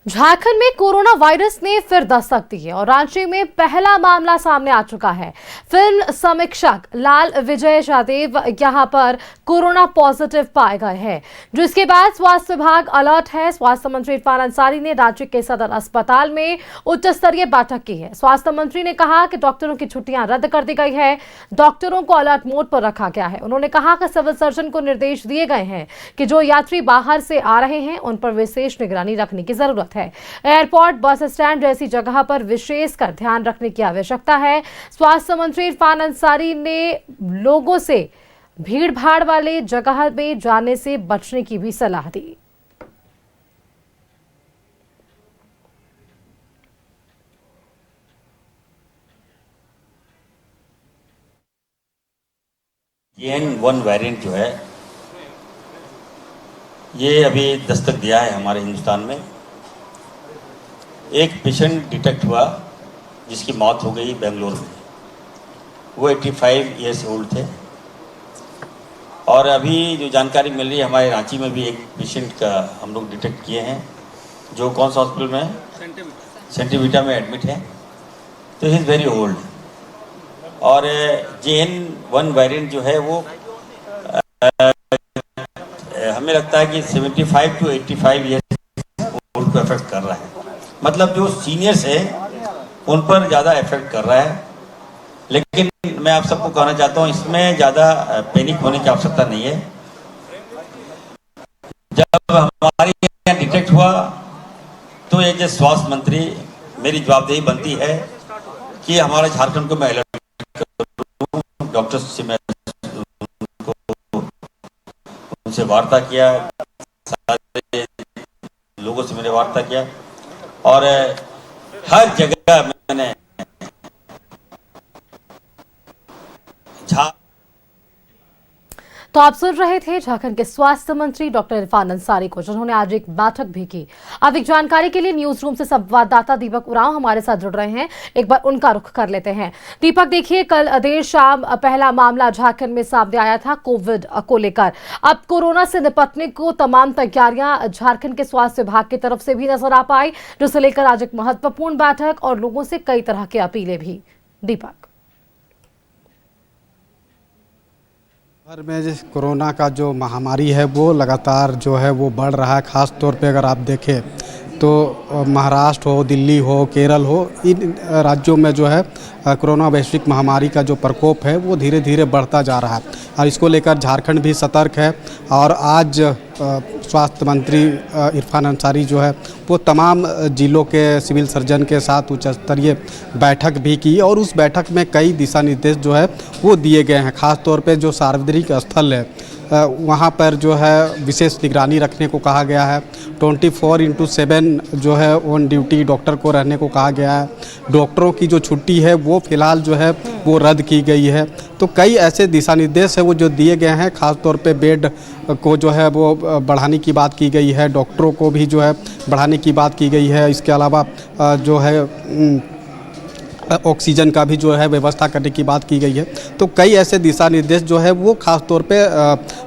झारखंड में corona virus ने फिर दस्तक दी है और रांची में पहला मामला सामने आ चुका है। फिल्म समीक्षक लाल विजय यादव यहां पर कोरोना पॉजिटिव पाए गए हैं, जिसके बाद स्वास्थ्य विभाग अलर्ट है। स्वास्थ्य मंत्री इरफान अंसारी ने रांची के सदर अस्पताल में उच्च स्तरीय बैठक की है। स्वास्थ्य मंत्री ने कहा कि डॉक्टरों की छुट्टियां रद्द कर दी गई है, डॉक्टरों को अलर्ट मोड पर रखा गया है। उन्होंने कहा कि सिविल सर्जन को निर्देश दिए गए हैं कि जो यात्री बाहर से आ रहे हैं उन पर विशेष निगरानी रखने की जरूरत है। एयरपोर्ट, बस स्टैंड जैसी जगह पर विशेषकर ध्यान रखने की आवश्यकता है। स्वास्थ्य मंत्री इरफान अंसारी ने लोगों से भीड़ भाड़ वाले जगह में जाने से बचने की भी सलाह दी। JN.1 वेरिएंट जो है ये अभी दस्तक दिया है हमारे हिंदुस्तान में। एक पेशेंट डिटेक्ट हुआ जिसकी मौत हो गई बेंगलोर में। वो 85 ईयर्स ओल्ड थे। और अभी जो जानकारी मिल रही है, हमारे रांची में भी एक पेशेंट का हम लोग डिटेक्ट किए हैं, जो कौन सा हॉस्पिटल में है, सेंटीमीटा में एडमिट है। तो ही इज़ वेरी ओल्ड। और JN.1 वेरिएंट जो है वो हमें लगता है कि 75 to 85 ईयर्स ओल्ड को अफेक्ट कर रहा है। मतलब जो सीनियर्स है उन पर ज़्यादा इफेक्ट कर रहा है। लेकिन मैं आप सबको कहना चाहता हूँ, इसमें ज़्यादा पैनिक होने की आवश्यकता नहीं है। जब हमारे यहाँ डिटेक्ट हुआ तो एज ए स्वास्थ्य मंत्री मेरी जवाबदेही बनती है कि हमारे झारखंड को मैं अलर्ट करूँ। डॉक्टर्स से मैं उनसे वार्ता किया, सारे लोगों से मैंने वार्ता किया और हर जगह मैंने तो आप सुन रहे थे झारखंड के स्वास्थ्य मंत्री डॉक्टर इरफान अंसारी को, जिन्होंने आज एक बैठक भी की। अधिक जानकारी के लिए न्यूज रूम से संवाददाता दीपक उरांव हमारे साथ जुड़ रहे हैं। एक बार उनका रुख कर लेते हैं। दीपक, देखिए, कल देर शाम पहला मामला झारखंड में सामने आया था कोविड को लेकर। अब कोरोना से निपटने को तमाम तैयारियां झारखंड के स्वास्थ्य विभाग की तरफ से भी नजर आ पाई, जिसे लेकर आज एक महत्वपूर्ण बैठक और लोगों से कई तरह की अपीलें भी। दीपक, भर में कोरोना का जो महामारी है वो लगातार जो है वो बढ़ रहा है। ख़ास तौर पे अगर आप देखें तो महाराष्ट्र हो, दिल्ली हो, केरल हो, इन राज्यों में जो है कोरोना वैश्विक महामारी का जो प्रकोप है वो धीरे धीरे बढ़ता जा रहा है और इसको लेकर झारखंड भी सतर्क है। और आज स्वास्थ्य मंत्री इरफान अंसारी जो है वो तमाम जिलों के सिविल सर्जन के साथ उच्च स्तरीय बैठक भी की और उस बैठक में कई दिशा निर्देश जो है वो दिए गए हैं। ख़ास तौर पे जो सार्वजनिक स्थल है वहाँ पर जो है विशेष निगरानी रखने को कहा गया है। 24/7 जो है ऑन ड्यूटी डॉक्टर को रहने को कहा गया है। डॉक्टरों की जो छुट्टी है वो फ़िलहाल जो है वो रद्द की गई है। तो कई ऐसे दिशा निर्देश है वो जो दिए गए हैं। ख़ास तौर पे बेड को जो है वो बढ़ाने की बात की गई है, डॉक्टरों को भी जो है बढ़ाने की बात की गई है। इसके अलावा जो है ऑक्सीजन का भी जो है व्यवस्था करने की बात की गई है। तो कई ऐसे दिशा निर्देश जो है वो खास तौर पे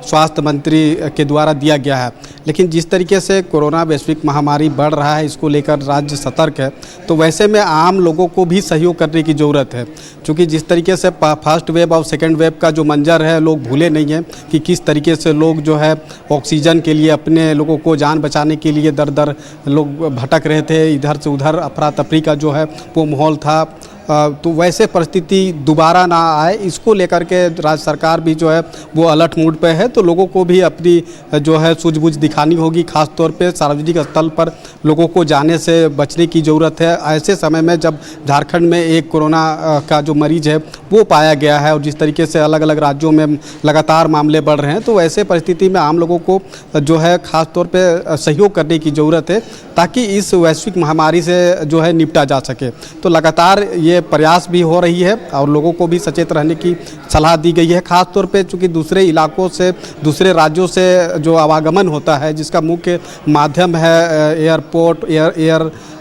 स्वास्थ्य मंत्री के द्वारा दिया गया है। लेकिन जिस तरीके से कोरोना वैश्विक महामारी बढ़ रहा है, इसको लेकर राज्य सतर्क है। तो वैसे में आम लोगों को भी सहयोग करने की ज़रूरत है, क्योंकि जिस तरीके से फर्स्ट वेव और सेकेंड वेव का जो मंजर है लोग भूले नहीं हैं कि किस तरीके से लोग जो है ऑक्सीजन के लिए अपने लोगों को जान बचाने के लिए दर दर लोग भटक रहे थे। इधर से उधर अफरा तफरी का जो है वो माहौल था। तो वैसे परिस्थिति दोबारा ना आए, इसको लेकर के राज्य सरकार भी जो है वो अलर्ट मोड पे है। तो लोगों को भी अपनी जो है सूझबूझ दिखानी होगी। खास तौर पे सार्वजनिक स्थल पर लोगों को जाने से बचने की ज़रूरत है। ऐसे समय में जब झारखंड में एक कोरोना का जो मरीज़ है वो पाया गया है और जिस तरीके से अलग अलग राज्यों में लगातार मामले बढ़ रहे हैं, तो ऐसे परिस्थिति में आम लोगों को जो है ख़ास तौर पर सहयोग करने की ज़रूरत है ताकि इस वैश्विक महामारी से जो है निपटा जा सके। तो लगातार ये प्रयास भी हो रही है और लोगों को भी सचेत रहने की सलाह दी गई है। खास तौर पे चूँकि दूसरे इलाकों से, दूसरे राज्यों से जो आवागमन होता है, जिसका मुख्य माध्यम है एयरपोर्ट,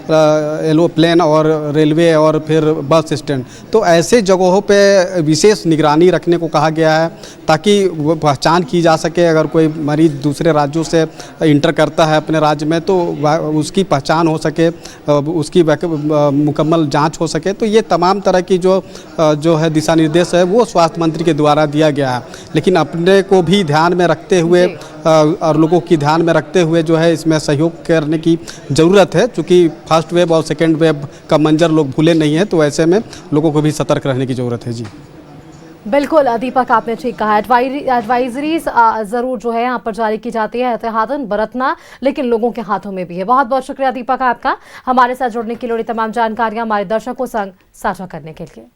एरोप्लेन और रेलवे और फिर बस स्टैंड, तो ऐसे जगहों पे विशेष निगरानी रखने को कहा गया है ताकि वो पहचान की जा सके। अगर कोई मरीज दूसरे राज्यों से इंटर करता है अपने राज्य में तो उसकी पहचान हो सके, उसकी मुकम्मल जांच हो सके। तो ये तमाम तरह की जो है दिशा निर्देश है वो स्वास्थ्य मंत्री के द्वारा दिया गया है, लेकिन अपने को भी ध्यान में रखते हुए और लोगों की ध्यान में रखते हुए जो है इसमें सहयोग करने की ज़रूरत है, क्योंकि फर्स्ट वेव और सेकेंड वेव का मंजर लोग भूले नहीं हैं। तो ऐसे में लोगों को भी सतर्क रहने की ज़रूरत है। जी बिल्कुल दीपक, आपने ठीक कहा। एडवाइजरीज ज़रूर जो है यहाँ पर जारी की जाती है, एहतियातन बरतना लेकिन लोगों के हाथों में भी है। बहुत बहुत शुक्रिया दीपक आपका, हमारे साथ जुड़ने के लिए तमाम जानकारियाँ हमारे दर्शकों संग साझा करने के लिए।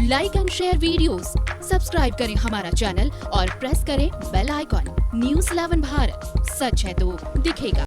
Like and share videos, subscribe करें हमारा चैनल और प्रेस करें बेल आइकॉन। न्यूज़ 11 भारत, सच है तो दिखेगा।